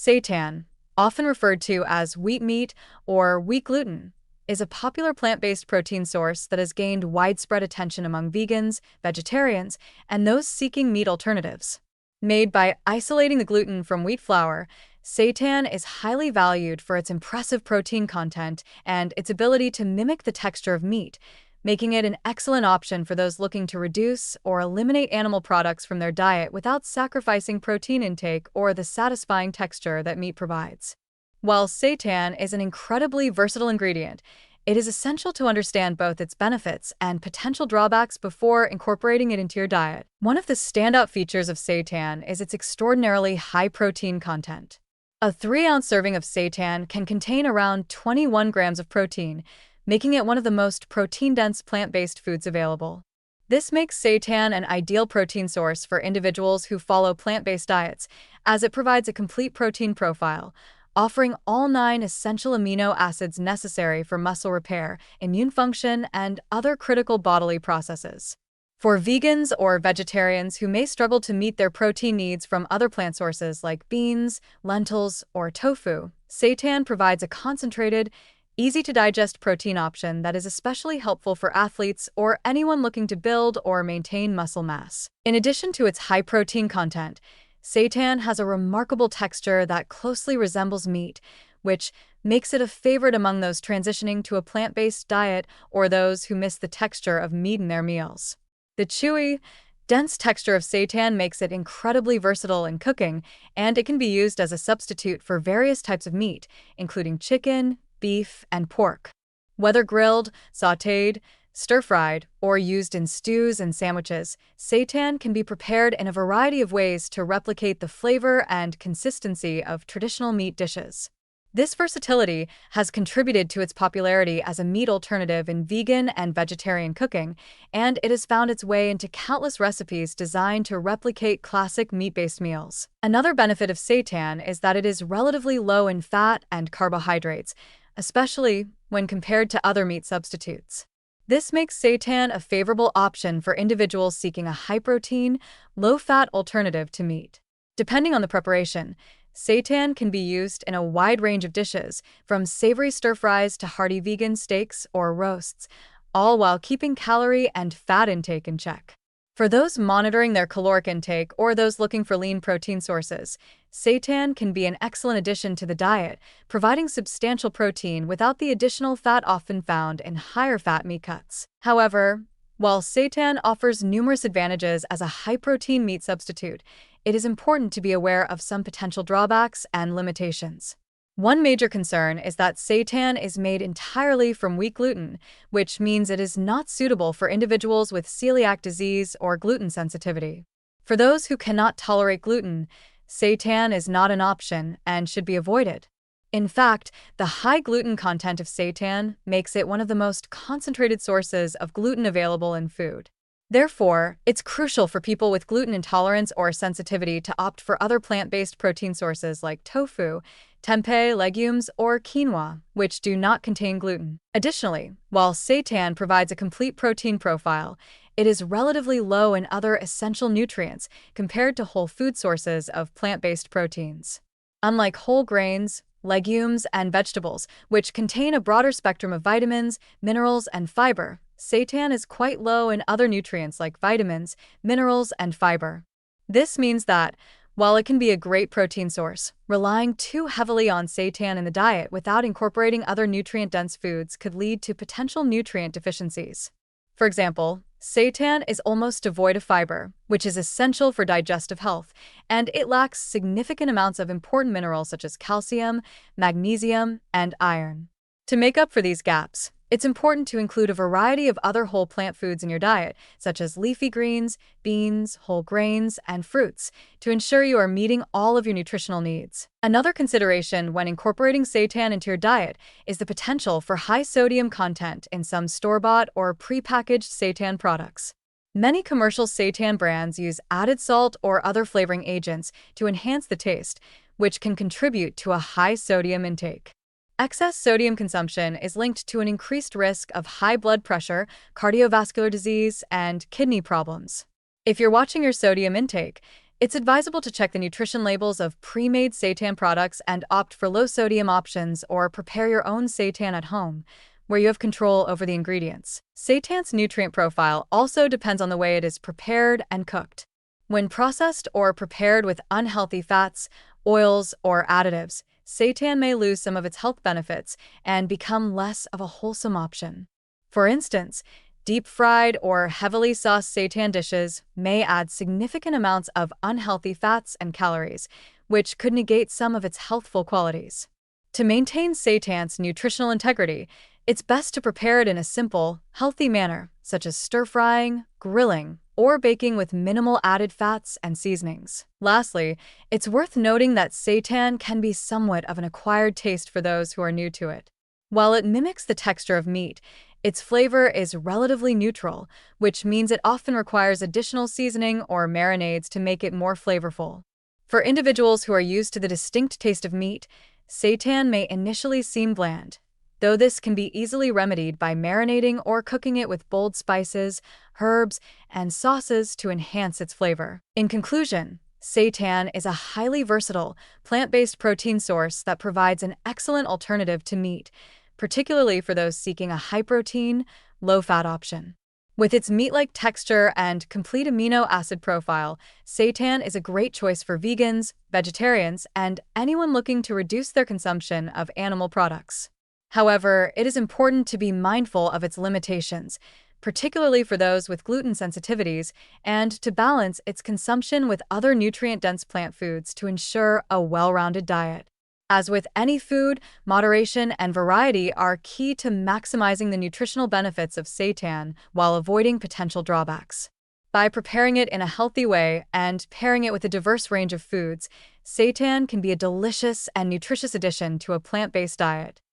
Seitan, often referred to as wheat meat or wheat gluten, is a popular plant-based protein source that has gained widespread attention among vegans, vegetarians, and those seeking meat alternatives. Made by isolating the gluten from wheat flour, seitan is highly valued for its impressive protein content and its ability to mimic the texture of meat, making it an excellent option for those looking to reduce or eliminate animal products from their diet without sacrificing protein intake or the satisfying texture that meat provides. While seitan is an incredibly versatile ingredient, it is essential to understand both its benefits and potential drawbacks before incorporating it into your diet. One of the standout features of seitan is its extraordinarily high protein content. A 3-ounce serving of seitan can contain around 21 grams of protein, making it one of the most protein-dense plant-based foods available. This makes seitan an ideal protein source for individuals who follow plant-based diets, as it provides a complete protein profile, offering all 9 essential amino acids necessary for muscle repair, immune function, and other critical bodily processes. For vegans or vegetarians who may struggle to meet their protein needs from other plant sources like beans, lentils, or tofu, seitan provides a concentrated, easy-to-digest protein option that is especially helpful for athletes or anyone looking to build or maintain muscle mass. In addition to its high protein content, seitan has a remarkable texture that closely resembles meat, which makes it a favorite among those transitioning to a plant-based diet or those who miss the texture of meat in their meals. The chewy, dense texture of seitan makes it incredibly versatile in cooking, and it can be used as a substitute for various types of meat, including chicken, beef, and pork. Whether grilled, sautéed, stir-fried, or used in stews and sandwiches, seitan can be prepared in a variety of ways to replicate the flavor and consistency of traditional meat dishes. This versatility has contributed to its popularity as a meat alternative in vegan and vegetarian cooking, and it has found its way into countless recipes designed to replicate classic meat-based meals. Another benefit of seitan is that it is relatively low in fat and carbohydrates, especially when compared to other meat substitutes. This makes seitan a favorable option for individuals seeking a high-protein, low-fat alternative to meat. Depending on the preparation, seitan can be used in a wide range of dishes, from savory stir-fries to hearty vegan steaks or roasts, all while keeping calorie and fat intake in check. For those monitoring their caloric intake or those looking for lean protein sources, seitan can be an excellent addition to the diet, providing substantial protein without the additional fat often found in higher-fat meat cuts. However, while seitan offers numerous advantages as a high-protein meat substitute, it is important to be aware of some potential drawbacks and limitations. One major concern is that seitan is made entirely from wheat gluten, which means it is not suitable for individuals with celiac disease or gluten sensitivity. For those who cannot tolerate gluten, seitan is not an option and should be avoided. In fact, the high gluten content of seitan makes it one of the most concentrated sources of gluten available in food. Therefore, it's crucial for people with gluten intolerance or sensitivity to opt for other plant-based protein sources like tofu, tempeh, legumes, or quinoa, which do not contain gluten. Additionally, while seitan provides a complete protein profile, it is relatively low in other essential nutrients compared to whole food sources of plant-based proteins. Unlike whole grains, legumes, and vegetables, which contain a broader spectrum of vitamins, minerals, and fiber, seitan is quite low in other nutrients like vitamins, minerals, and fiber. This means that, while it can be a great protein source, relying too heavily on seitan in the diet without incorporating other nutrient-dense foods could lead to potential nutrient deficiencies. For example, seitan is almost devoid of fiber, which is essential for digestive health, and it lacks significant amounts of important minerals such as calcium, magnesium, and iron. To make up for these gaps, it's important to include a variety of other whole plant foods in your diet, such as leafy greens, beans, whole grains, and fruits, to ensure you are meeting all of your nutritional needs. Another consideration when incorporating seitan into your diet is the potential for high sodium content in some store-bought or pre-packaged seitan products. Many commercial seitan brands use added salt or other flavoring agents to enhance the taste, which can contribute to a high sodium intake. Excess sodium consumption is linked to an increased risk of high blood pressure, cardiovascular disease, and kidney problems. If you're watching your sodium intake, It's advisable to check the nutrition labels of pre-made seitan products and opt for low-sodium options or prepare your own seitan at home, where you have control over the ingredients. Seitan's nutrient profile also depends on the way it is prepared and cooked. When processed or prepared with unhealthy fats, oils, or additives, seitan may lose some of its health benefits and become less of a wholesome option. For instance, deep-fried or heavily sauced seitan dishes may add significant amounts of unhealthy fats and calories, which could negate some of its healthful qualities. To maintain seitan's nutritional integrity, it's best to prepare it in a simple, healthy manner, such as stir-frying, grilling, or baking with minimal added fats and seasonings. Lastly, it's worth noting that seitan can be somewhat of an acquired taste for those who are new to it. While it mimics the texture of meat, its flavor is relatively neutral, which means it often requires additional seasoning or marinades to make it more flavorful. For individuals who are used to the distinct taste of meat, seitan may initially seem bland, though this can be easily remedied by marinating or cooking it with bold spices, herbs, and sauces to enhance its flavor. In conclusion, seitan is a highly versatile, plant-based protein source that provides an excellent alternative to meat, particularly for those seeking a high-protein, low-fat option. With its meat-like texture and complete amino acid profile, seitan is a great choice for vegans, vegetarians, and anyone looking to reduce their consumption of animal products. However, it is important to be mindful of its limitations, particularly for those with gluten sensitivities, and to balance its consumption with other nutrient-dense plant foods to ensure a well-rounded diet. As with any food, moderation and variety are key to maximizing the nutritional benefits of seitan while avoiding potential drawbacks. By preparing it in a healthy way and pairing it with a diverse range of foods, seitan can be a delicious and nutritious addition to a plant-based diet.